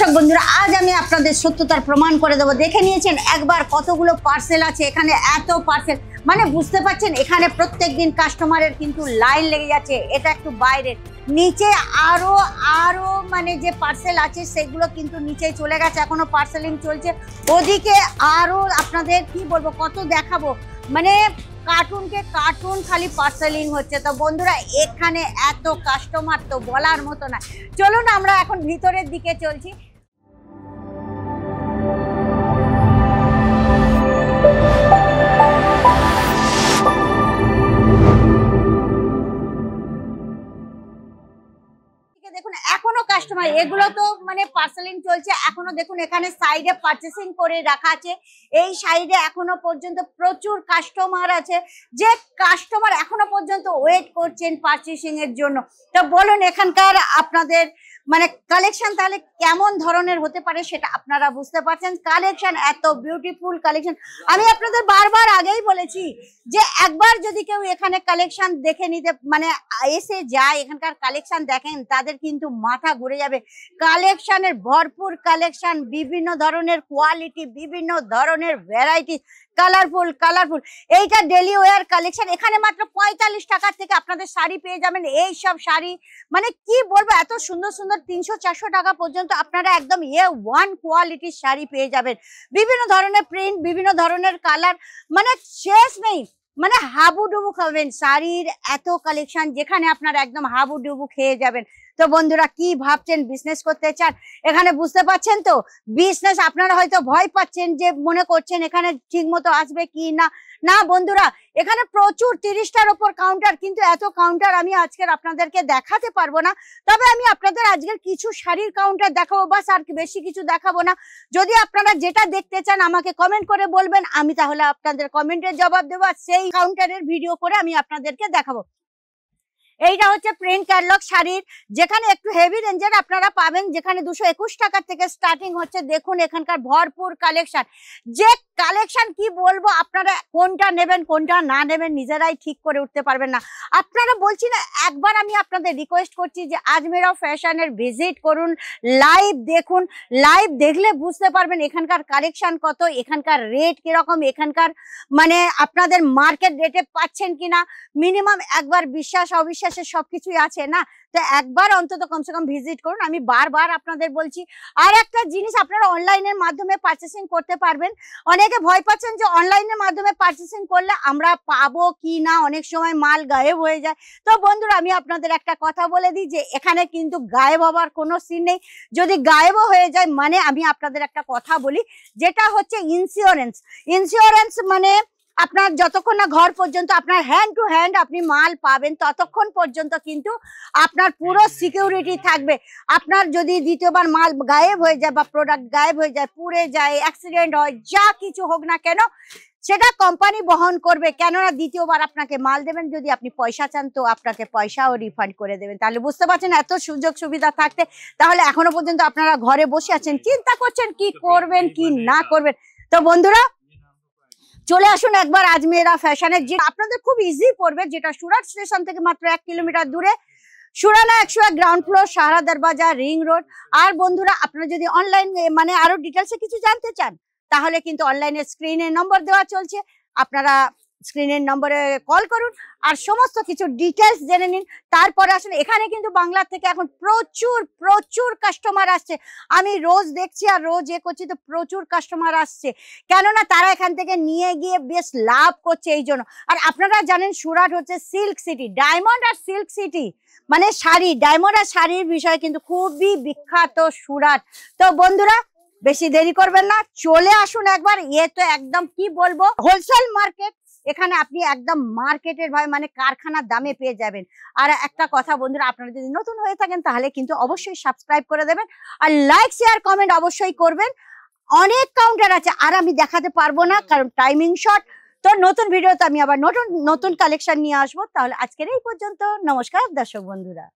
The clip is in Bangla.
দর্শক বন্ধুরা, আজ আমি আপনাদের সত্যতার প্রমাণ করে দেবো। দেখে নিয়েছেন একবার কতগুলো পার্সেল আছে এখানে, এত পার্সেল মানে বুঝতে পারছেন এখানে প্রত্যেকদিন কাস্টমারের কিন্তু লাইন লেগে যাচ্ছে। এটা একটু বাইরের, নিচে আরো আরো মানে যে পার্সেল আছে সেগুলো কিন্তু নিচে চলে গেছে, এখনো পার্সেলিং চলছে। ওদিকে আরো আপনাদের কি বলবো, কত দেখাবো, মানে কার্টুনকে কার্টুন খালি পার্সেলিং হচ্ছে। তো বন্ধুরা এখানে এত কাস্টমার তো বলার মতো না। চলুন আমরা এখন ভিতরের দিকে চলছি। দেখুন এখনো কাস্টমার, এগুলো তো মানে পার্সেলিং চলছে এখনো। দেখুন এখানে সাইডে পারচেসিং করে রাখা আছে, এই সাইডে এখনো পর্যন্ত প্রচুর কাস্টমার আছে, যে কাস্টমার এখনো পর্যন্ত ওয়েট করছেন পারচেসিং এর জন্য। তো বলুন এখানকার আপনাদের মানে কালেকশন তাহলে কেমন ধরনের হতে পারে সেটা আপনারা বুঝতে পারছেন। কালেকশন এত বিউটিফুল কালেকশন, আমি আপনাদের বারবার আগেই বলেছি যে একবার যদি কেউ এখানে কালেকশন দেখে নিতে মানে এসে যায়, এখানকার কালেকশন দেখেন, তাদের কিন্তু মাথা ঘুরে যাবে। কালেকশনের ভরপুর কালেকশন, বিভিন্ন ধরনের কোয়ালিটি, বিভিন্ন ধরনের ভ্যারাইটি, কালারফুল কালারফুল। এইটা ডেলি ওয়ার কালেকশন, এখানে মাত্র 45 টাকা থেকে আপনাদের শাড়ি পেয়ে যাবেন। এই সব শাড়ি মানে কি বলবো, এত সুন্দর সুন্দর 300-400 টাকা পর্যন্ত আপনারা একদম ওয়ান কোয়ালিটির শাড়ি পেয়ে যাবেন। বিভিন্ন ধরনের প্রিন্ট, বিভিন্ন ধরনের কালার, মানে শেষ নেই, মানে হাবুডুবু খাবেন। শাড়ির এত কালেকশন যেখানে আপনারা একদম হাবুডুবু খেয়ে যাবেন। তো বন্ধুরা কি ভাবছেন, বিজনেস করতে চান, এখানে বুঝতে পারছেন তো বিজনেস, আপনারা হয়তো ভয় পাচ্ছেন যে মনে করছেন এখানে ঠিক মতো আসবে কি না। না বন্ধুরা, এখানে প্রচুর 30টার ওপর কাউন্টার, কিন্তু এত কাউন্টার আমি আজকের আপনাদেরকে দেখাতে পারবো না। তবে আমি আপনাদের আজকের কিছু শাড়ির কাউন্টার দেখাবো, বাস আর বেশি কিছু দেখাবো না। যদি আপনারা যেটা দেখতে চান আমাকে কমেন্ট করে বলবেন, আমি তাহলে আপনাদের কমেন্টের জবাব দেবো, আর সেই কাউন্টারের ভিডিও করে আমি আপনাদেরকে দেখাবো। এইটা হচ্ছে প্রিন্ট ক্যাটালগ শাড়ির, যেখানে একটু হেভি রেঞ্জের আপনারা পাবেন, যেখানে 221 টাকা থেকে স্টার্টিং হচ্ছে। দেখুন এখানকার ভরপুর কালেকশন, যে কালেকশন কি বলবো, আপনারা কোনটা নেবেন কোনটা না নেবেন নিজেরাই ঠিক করে উঠতে পারবেন না। আপনারা বলছি না, একবার আমি আপনাদের রিকোয়েস্ট করছি যে আজমেরা ফ্যাশনের ভিজিট করুন, লাইভ দেখুন। লাইভ দেখলে বুঝতে পারবেন এখানকার কালেকশন কত, এখানকার রেট কিরকম, এখানকার মানে আপনাদের মার্কেট রেটে পাচ্ছেন কিনা। মিনিমাম একবার বিশ্বাস অবিশ্বাস সবকিছুই আছে না, তো একবার অন্তত কমসে কম ভিজিট করুন, আমি বারবার আপনাদের বলছি। আর একটা জিনিস, আপনারা অনলাইনের মাধ্যমে পারচেসিং করতে পারবেন। অনেকে ভয় পাচ্ছেন যে অনলাইনের মাধ্যমে পারচেসিং করলে আমরা পাবো কি না, অনেক সময় মাল গায়েব হয়ে যায়। তো বন্ধুরা আমি আপনাদের একটা কথা বলে দিই যে এখানে কিন্তু গায়েব হবার কোনো সিন নেই। যদি গায়েবও হয়ে যায় মানে আমি আপনাদের একটা কথা বলি, যেটা হচ্ছে ইন্স্যুরেন্স। ইন্স্যুরেন্স মানে আপনার যতক্ষণ না ঘর পর্যন্ত আপনার হ্যান্ড টু হ্যান্ড আপনি মাল পাবেন, ততক্ষণ পর্যন্ত কিন্তু আপনার পুরো সিকিউরিটি থাকবে। আপনার যদি দ্বিতীয়বার মাল গায়েব হয়ে যায় বা প্রোডাক্ট গায়েব হয়ে যায়, পুড়ে যায়, অ্যাক্সিডেন্ট হয়, যা কিছু হোক না কেন সেটা কোম্পানি বহন করবে। কেননা দ্বিতীয়বার আপনাকে মাল দেবেন, যদি আপনি পয়সা চান তো আপনাকে পয়সাও রিফান্ড করে দেবেন। তাহলে বুঝতে পারছেন এত সুযোগ সুবিধা থাকতে তাহলে এখনো পর্যন্ত আপনারা ঘরে বসে আছেন, চিন্তা করছেন কি করবেন কি না করবেন। তো বন্ধুরা চলে আসুন একবার আজমেরা ফ্যাশনের, যে আপনাদের খুব ইজি পড়বে, যেটা সুরাট স্টেশন থেকে মাত্র 1 কিলোমিটার দূরে, Surana 101 ground floor, Sahara Darwaza, ring road. আর বন্ধুরা আপনারা যদি অনলাইন মানে আরো ডিটেলসে কিছু জানতে চান তাহলে কিন্তু অনলাইনে স্ক্রিনের নম্বর দেওয়া চলছে, আপনারা স্ক্রিনের নম্বরে কল করুন আর সমস্ত কিছু ডিটেলস জেনে নিন। তারপরে আসলে এখানে কিন্তু বাংলা থেকে এখন প্রচুর প্রচুর কাস্টমার আসছে, আমি রোজ দেখছি আর রোজ করছি, তো প্রচুর কাস্টমার আসছে, কেননা তারা এখান থেকে নিয়ে গিয়ে বেশ লাভ করছে এই জন্য। আর আপনারা জানেন সুরাট হচ্ছে সিল্ক সিটি, ডায়মন্ড আর সিল্ক সিটি, মানে শাড়ি, ডায়মন্ড আর শাড়ির বিষয়ে কিন্তু খুবই বিখ্যাত সুরাট। তো বন্ধুরা বেশি দেরি করবেন না, চলে আসুন একবার। তো একদম কি বলবো হোলসেল মার্কেট, এখানে আপনি একদম মার্কেটের ভাই মানে কারখানার দামে পেয়ে যাবেন। আর একটা কথা বন্ধুরা, আপনারা যদি নতুন হয়ে থাকেন তাহলে কিন্তু অবশ্যই সাবস্ক্রাইব করে দেবেন, আর লাইক শেয়ার কমেন্ট অবশ্যই করবেন। অনেক কাউন্টার আছে আর আমি দেখাতে পারবো না কারণ টাইমিং শর্ট। তো নতুন ভিডিওতে আমি আবার নতুন নতুন কালেকশন নিয়ে আসবো। তাহলে আজকের এই পর্যন্ত, নমস্কার দর্শক বন্ধুরা।